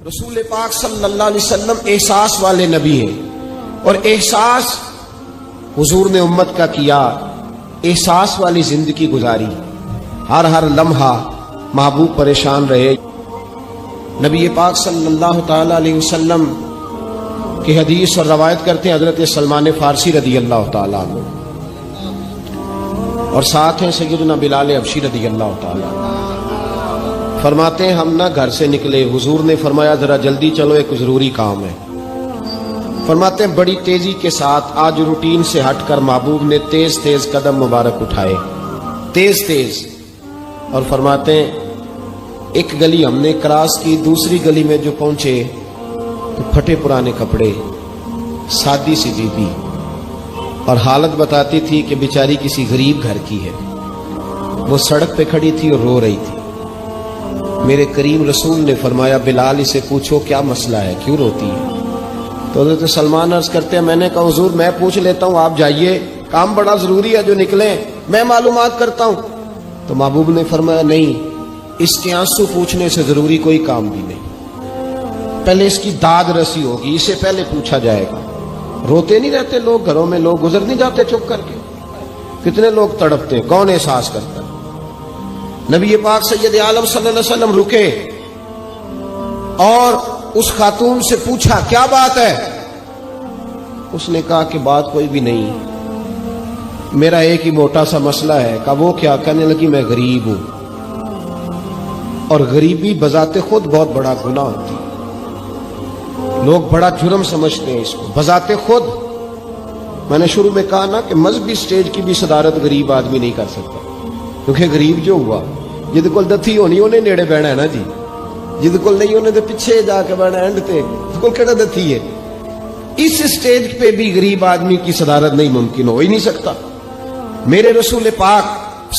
رسول پاک صلی اللہ علیہ وسلم احساس والے نبی ہیں، اور احساس حضور نے امت کا کیا، احساس والی زندگی گزاری، ہر لمحہ محبوب پریشان رہے۔ نبی پاک صلی اللہ تعالی علیہ وسلم کی حدیث اور روایت کرتے ہیں حضرت سلمان فارسی رضی اللہ تعالیٰ عنہ، اور ساتھ ہیں سیدنا بلال حبشی رضی اللہ تعالیٰ عنہ۔ فرماتے ہیں ہم نہ گھر سے نکلے، حضور نے فرمایا ذرا جلدی چلو، ایک ضروری کام ہے۔ فرماتے ہیں بڑی تیزی کے ساتھ آج روٹین سے ہٹ کر محبوب نے تیز تیز قدم مبارک اٹھائے، تیز تیز، اور فرماتے ہیں ایک گلی ہم نے کراس کی، دوسری گلی میں جو پہنچے تو پھٹے پرانے کپڑے، سادی سی بیوی، اور حالت بتاتی تھی کہ بیچاری کسی غریب گھر کی ہے، وہ سڑک پہ کھڑی تھی اور رو رہی تھی۔ میرے کریم رسول نے فرمایا بلال اسے پوچھو کیا مسئلہ ہے، کیوں روتی ہے؟ تو حضرت سلمان عرض کرتے ہیں میں نے کہا حضور میں پوچھ لیتا ہوں، آپ جائیے، کام بڑا ضروری ہے جو نکلیں، میں معلومات کرتا ہوں۔ تو محبوب نے فرمایا نہیں، اس کے آنسو پوچھنے سے ضروری کوئی کام بھی نہیں، پہلے اس کی داد رسی ہوگی، اسے پہلے پوچھا جائے گا۔ روتے نہیں رہتے لوگ گھروں میں، لوگ گزر نہیں جاتے چپ کر کے، کتنے لوگ تڑپتے ہیں، کون احساس کرتا ہے؟ نبی پاک سید عالم صلی اللہ علیہ وسلم رکے اور اس خاتون سے پوچھا کیا بات ہے؟ اس نے کہا کہ بات کوئی بھی نہیں، میرا ایک ہی موٹا سا مسئلہ ہے۔ کہا وہ کیا؟ کہنے لگی میں غریب ہوں، اور غریبی بذات خود بہت بڑا گناہ ہوتی ہے، لوگ بڑا جرم سمجھتے ہیں اس کو بذات خود۔ میں نے شروع میں کہا نا کہ مذہبی سٹیج کی بھی صدارت غریب آدمی نہیں کر سکتا، کیونکہ غریب جو ہوا جد کول دتھی ہونی انہیں نیڑے بہنا ہے نا جی، جد کول نہیں انہیں تو پیچھے جا کے بہنا اینڈ تے کول کہڑا دتھی ہے۔ اس سٹیج پہ بھی غریب آدمی کی صدارت نہیں ممکن ہو ہی نہیں سکتا۔ میرے رسول پاک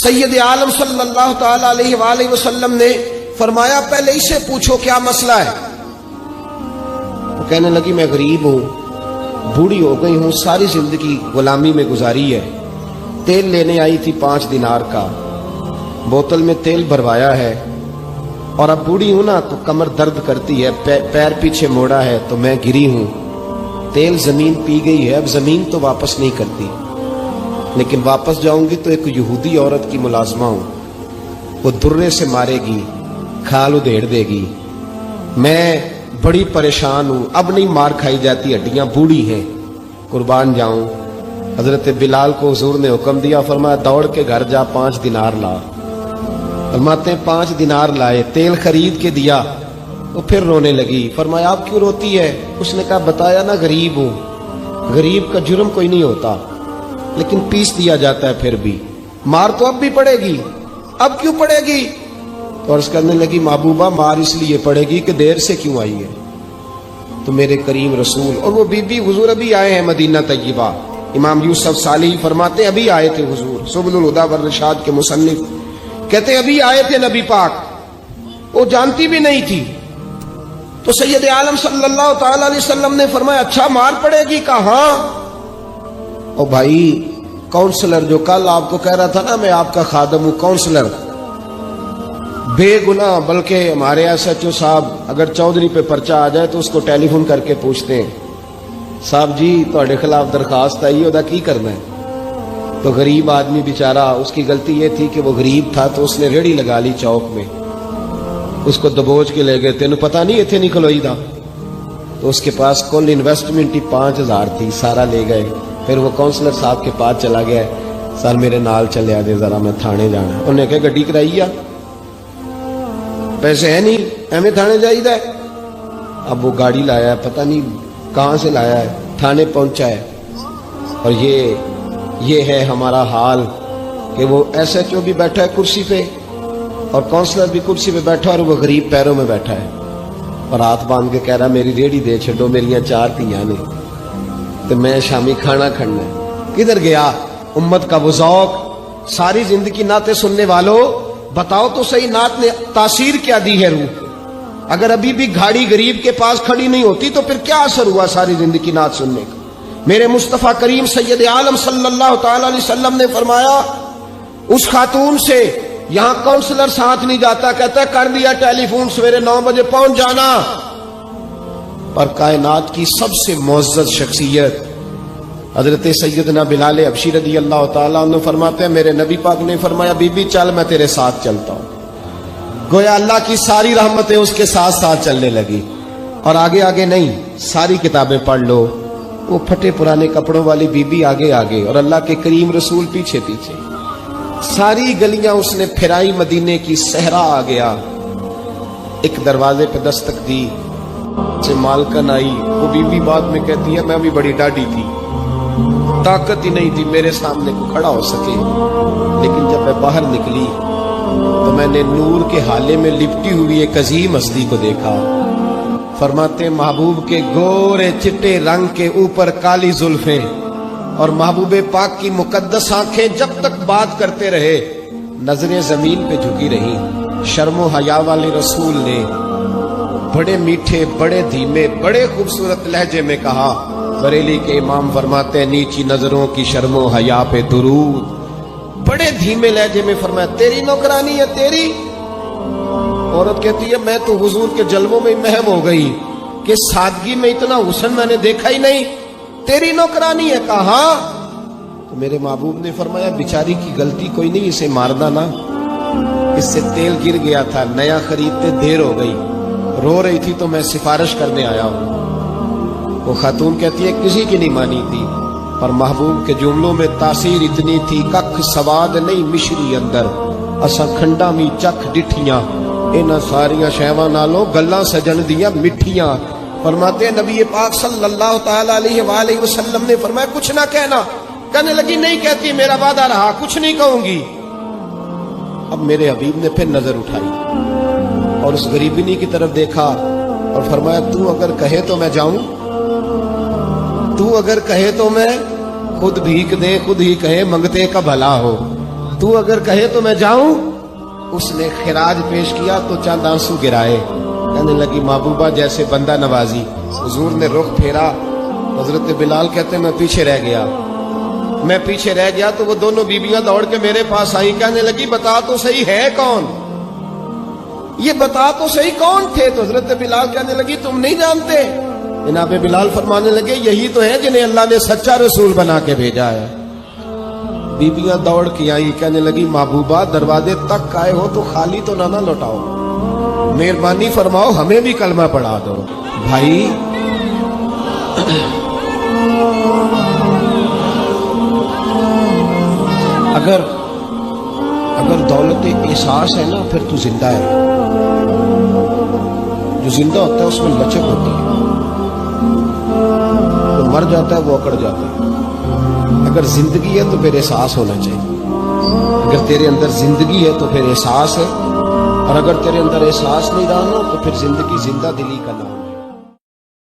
سید عالم صلی اللہ تعالی علیہ وآلہ وسلم نے فرمایا پہلے اسے پوچھو کیا مسئلہ ہے۔ وہ کہنے لگی میں غریب ہوں، بوڑھی ہو گئی ہوں، ساری زندگی غلامی میں گزاری ہے، تیل لینے آئی تھی 5 دینار کا، بوتل میں تیل بھروایا ہے، اور اب بوڑھی ہوں نا تو کمر درد کرتی ہے، پیر پیچھے موڑا ہے تو میں گری ہوں، تیل زمین پی گئی ہے، اب زمین تو واپس نہیں کرتی، لیکن واپس جاؤں گی تو ایک یہودی عورت کی ملازمہ ہوں، وہ درے سے مارے گی، کھال ادھیڑ دے گی، میں بڑی پریشان ہوں، اب نہیں مار کھائی جاتی، ہڈیاں بوڑھی ہیں، قربان جاؤں۔ حضرت بلال کو حضور نے حکم دیا، فرمایا دوڑ کے گھر جا 5 دینار لا۔ فرماتے ہیں 5 دینار لائے، تیل خرید کے دیا، وہ پھر رونے لگی۔ فرمایا آپ کیوں روتی ہے؟ اس نے کہا بتایا نا غریب ہوں، غریب کا جرم کوئی نہیں ہوتا، لیکن پیس دیا جاتا ہے، پھر بھی مار تو اب بھی پڑے گی، اب کیوں پڑے گی؟ تو عرض کرنے لگی محبوبہ مار اس لیے پڑے گی کہ دیر سے کیوں آئی ہے۔ تو میرے کریم رسول اور وہ بی بی حضور ابھی آئے ہیں مدینہ طیبہ، امام یوسف صالحی فرماتے ابھی آئے تھے حضور، سبل الہدی والرشاد کے مصنف کہتے ابھی آئے تھے نبی پاک، وہ جانتی بھی نہیں تھی۔ تو سید عالم صلی اللہ تعالی علیہ وسلم نے فرمایا اچھا مار پڑے گی؟ کہا ہاں۔ او بھائی کونسلر جو کل آپ کو کہہ رہا تھا نا میں آپ کا خادم ہوں، کونسلر بے گناہ، بلکہ ہمارے ایس ایچ او صاحب اگر چودھری پہ پرچہ آ جائے تو اس کو ٹیلی فون کر کے پوچھتے ہیں صاحب جی تہاڈے خلاف درخواست آئی ہے، کی کرنا ہے؟ تو غریب آدمی بیچارہ، اس کی غلطی یہ تھی کہ وہ غریب تھا تو اس نے ریڑھی لگا لی چوک میں، اس کو دبوچ کے لے گئے، تینوں پتہ نہیں اتنے نہیں کھلوئی دا، تو اس کے پاس کل انویسٹمنٹ ہی 5000 تھی، سارا لے گئے۔ پھر وہ کونسلر صاحب کے پاس چلا گیا، سر میرے نال چلے آجے ذرا میں تھانے جانا۔ انہوں نے کہا گڈی کرائی آ، پیسے ہے نہیں ایویں تھانے جائیدا ہے۔ اب وہ گاڑی لایا ہے، پتہ نہیں کہاں سے لایا ہے، تھانے پہنچا ہے، اور یہ ہے ہمارا حال کہ وہ ایس ایچ او بھی بیٹھا ہے کرسی پہ اور کونسلر بھی کرسی پہ بیٹھا، اور وہ غریب پیروں میں بیٹھا ہے اور ہاتھ باندھ کے کہہ رہا میری ریڑھی دے چھڈو، میریاں 4 دھیاں نے تو میں شامی کھانا کھڑنا ہے۔ کدھر گیا امت کا وہ ذوق؟ ساری زندگی نعتیں سننے والوں بتاؤ تو صحیح نعت نے تاثیر کیا دی ہے روح؟ اگر ابھی بھی گھاڑی غریب کے پاس کھڑی نہیں ہوتی تو پھر کیا اثر ہوا ساری زندگی نعت سننے کا؟ میرے مصطفیٰ کریم سید عالم صلی اللہ تعالی علیہ وسلم نے فرمایا اس خاتون سے یہاں کونسلر ساتھ نہیں جاتا، کہتا ہے کر دیا ٹیلی فون، سویرے 9 بجے پہنچ جانا، اور کائنات کی سب سے معزز شخصیت حضرت سیدنا بلال حبشی رضی اللہ تعالیٰ عنہ فرماتے ہیں میرے نبی پاک نے فرمایا بی بی چل میں تیرے ساتھ چلتا ہوں. گویا اللہ کی ساری رحمتیں اس کے ساتھ ساتھ چلنے لگی. اور آگے آگے نہیں، ساری کتابیں پڑھ لو، وہ پھٹے پرانے کپڑوں والی بی بی آگے آگے اور اللہ کے کریم رسول پیچھے پیچھے. ساری گلیاں اس نے پھرائی، مدینے کی صحرا آ گیا. ایک دروازے پہ دستک دی سے مالکن آئی. وہ بی بی بعد میں کہتی ہے میں بھی بڑی ڈاڈی تھی، طاقت ہی نہیں تھی میرے سامنے کو کھڑا ہو سکے، لیکن جب میں باہر نکلی تو میں نے نور کے حالے میں لپٹی ہوئی ایک عظیم ہستی کو دیکھا. فرماتے محبوب کے گورے چٹے رنگ کے اوپر کالی زلفیں اور محبوب پاک کی مقدس آنکھیں جب تک بات کرتے رہے نظریں زمین پہ جھکی رہی. شرم و حیا والے رسول نے بڑے میٹھے، بڑے دھیمے، بڑے خوبصورت لہجے میں کہا. بریلی کے امام فرماتے ہیں نیچی نظروں کی شرم و حیا پہ درود. بڑے دھیمے لہجے میں فرمایا تیری نوکرانی ہے تیری. عورت کہتی ہے میں تو حضور کے جلووں میں محو ہو گئی کہ سادگی میں اتنا حسن میں نے دیکھا ہی نہیں، تیری نوکرانی ہے. کہا تو میرے محبوب نے فرمایا بیچاری کی غلطی کوئی نہیں، اسے مارنا نا، اس سے تیل گر گیا تھا، نیا خریدتے دیر ہو گئی، رو رہی تھی تو میں سفارش کرنے آیا ہوں. وہ خاتون کہتی ہے کسی کی نہیں مانی تھی، اور محبوب کے جملوں میں تاثیر اتنی تھی ککھ سواد نہیں مشری اندر اسا کھنڈا می چکھ ڈٹھیاں انہاں ساریاں شیواں نالوں گلاں سجن دیاں مٹھیاں. فرماتے ہیں نبی پاک صلی اللہ تعالی علیہ وآلہ وسلم نے فرمایا کچھ نہ کہنا. کہنے لگی نہیں کہتی، میرا وعدہ رہا کچھ نہیں کہوں گی. اب میرے حبیب نے پھر نظر اٹھائی اور اس غریبنی کی طرف دیکھا اور فرمایا تو اگر کہے تو میں جاؤں، تو اگر کہے تو میں خود بھیک دے، خود ہی کہے منگتے کا بھلا ہو، تو اگر کہے تو میں جاؤں. اس نے خراج پیش کیا تو چند آنسو گرائے. کہنے لگی محبوبہ جیسے بندہ نوازی. حضور نے رخ پھیرا. حضرت بلال کہتے میں پیچھے رہ گیا تو وہ دونوں بیویاں دوڑ کے میرے پاس آئی. کہنے لگی بتا تو صحیح ہے کون، یہ بتا تو صحیح کون تھے. تو حضرت بلال کہنے لگی تم نہیں جانتے. جناب بلال فرمانے لگے یہی تو ہے جنہیں اللہ نے سچا رسول بنا کے بھیجا ہے. بیبیاں دوڑ کے آئی. کہنے لگی محبوبہ دروازے تک آئے ہو تو خالی تو نہ لوٹاؤ، مہربانی فرماؤ ہمیں بھی کلمہ پڑھا دو. بھائی اگر دولت احساس ہے نا پھر تو زندہ ہے. جو زندہ ہوتا ہے اس میں لچک ہوتی ہے، جو مر جاتا ہے وہ اکڑ جاتا ہے. اگر زندگی ہے تو پھر احساس ہونا چاہیے. اگر تیرے اندر زندگی ہے تو پھر احساس ہے، اور اگر تیرے اندر احساس نہیں رہا تو پھر زندگی زندہ دلی کا نام ہے.